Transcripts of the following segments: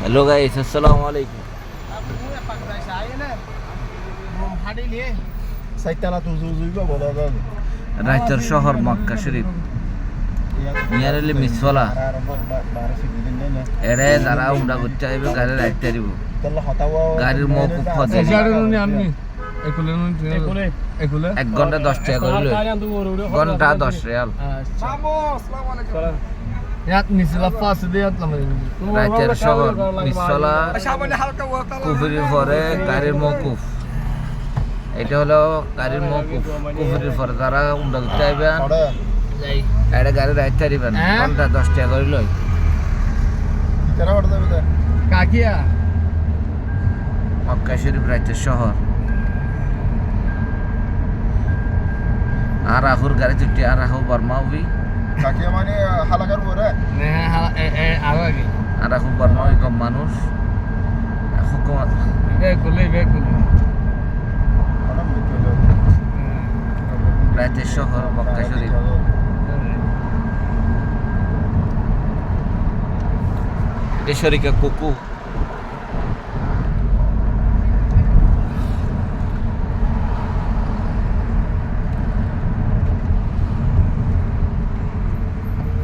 Hello guys अस्सलाम वालेकुम। রাইতের শহর মক্কা শরীফ নিয়ারলি মিসওয়ালা এরে যারা উমরা করতে আইবে গাড়ি রাইতে দিব গাড়ির মৌকুফ হদে 1 ঘন্টা 10 টাকা করে ঘন্টা 10 রিয়াল। রাইতের শহর মিসওয়ালা কুফরির পরে গাড়ির মৌকুফ, এটা হলো গাড়ির মৌকুফ কুফরির পরে যারা উমরা করতে আইবেন এটা গাড়ি রাইতে দিবেন ঘন্টা 10 টাকা করে লই। কাকিয়া মক্কা শরীফ রাইতের শহর আর আহুর গাড়ি চুটি আর আহু বর্মা উবি কাকিয়া মানে হালাকার পরে আরো আগে আর আহু বর্মা উই কম মানুষ হুকুমত রাইতের শহর মক্কা শরীফ। শরিকা কুকু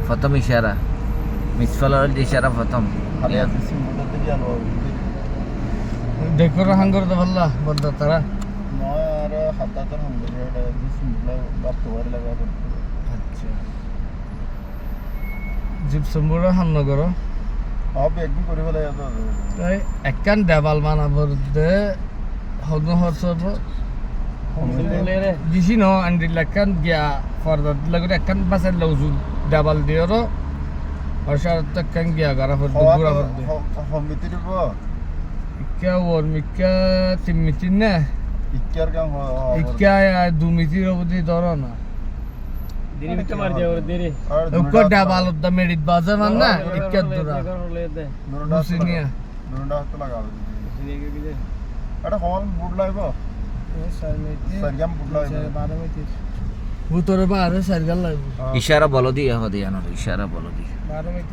প্রথম ইশারা মিসফালার ইশারা প্রথম দেখো হাঙ্গর তো ভাল্লা বন্ধ তারা আর হাতাতার হাঙ্গর এটা বিসমিল্লাহ বাপ তোয়ার লাগা আচ্ছা জিপ সম্বুরা হান্নগর আপ একদিন করে ফেলে তাই একখান দেবাল মানাবর দে হদন হরসব দিছি ন আন্ডি লাখান গিয়া ফরদার লাগরে একখান বাসার লউজু দেবাল দিয়র অসার তকখান গিয়া গারা ফর দুপুরা ফর দে হমিতি দিব ইকা ওর মিকা তিমিতি না ইক্কার কাম ইকা দুমিতির অবধি ধর না দিনে ভিতর মার দেওর দেরে ওকো দেবাল দা মেরিট বাজার মান না ইকা দুরা বুসিনিয়া নুরডা হাত লাগাবে এটা হল বুট লাইব সরগম বুট লাইব 12 মিনিট ভুতরে বারে সারগাল লাগবে ইশারা বলো দিয়া হদে জানো ইশারা বলো দিয়া 12 মিনিট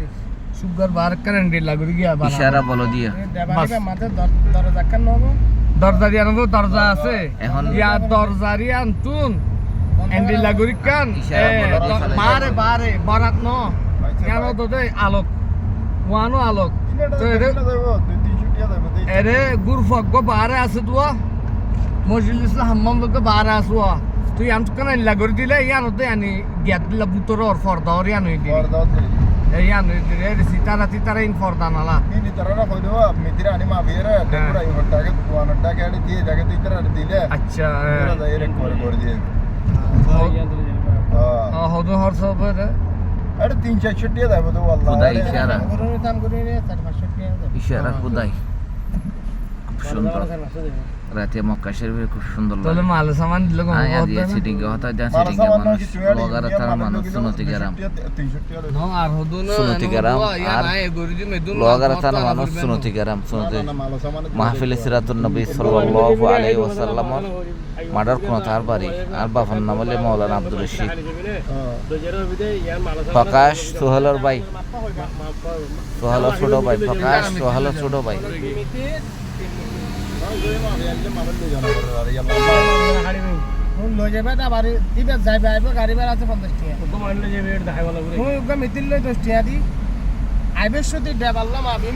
সুগার বার কারেন্ট লাগরি গিয়া বানা ইশারা বলো দিয়া দেবালিবে মাঝে দরজা কান নব দরজা দিয়া নব দরজা আছে এখন ইয়া দরজারি আনতুন এন্ডি লাগরি কান বারে বারে বারাত ন কেন তো দে আলোক ওয়ানো আলোক তো এরে এরে গুরফক গো বারে আছে তুয়া মজলিস হাম্মাম লোক বারে আসুয়া তুই আনতু কান লাগরি দিলে ইয়ান তো আনি গেট দিলা বুতর অর ফরদা অর ইয়ান হই দিলি ইয়ান এরে সিতারা ইন ফরদা নালা ini tarara koi dewa mitira ani ma bere dekura i hotta ke tuanata ke adi diye jage titara dile আচ্ছা pura da ere kore diye ha হদন হরস হবে ada 360 da bodo wallahi খুদাই ইশারা গরমে কাম করে রে 4-500 টাকা ইশারা খুদাই খুব সুন্দর রাতে মক্কা শরীফে খুব সুন্দর তাহলে লাগে। মাল সামান দিলে কম আয়া হবে দিয়ে না সিটিং হতা দেন সিটিং মানুষ লোগারা তার মানুষ সুনতি গরাম 360 নো আর হদন সুনতি গরাম আর গরিজি মেদুন লোগারা তার মানুষ সুনতি গরাম সুনতি মাহফিল সিরাতুন নবী সাল্লাল্লাহু আলাইহি ওয়াসাল্লাম মাদার কোন তার বাড়ি আর বাফার নাম হলো মাওলানা আব্দুর রশিদ প্রকাশ সোহেলের ভাই সোহেলের ছোট ভাই প্রকাশ সোহেলের ছোট ভাই লো যাবে তা বাড়ি দিবে যাইবে আইব গাড়ি ভাড়া আছে 50 টাকা তো মানলে যে রেট দেখাই বলা পুরো মিতিল লই 10 টাকা দি আইবে শুধু দেবাল্লাম আমি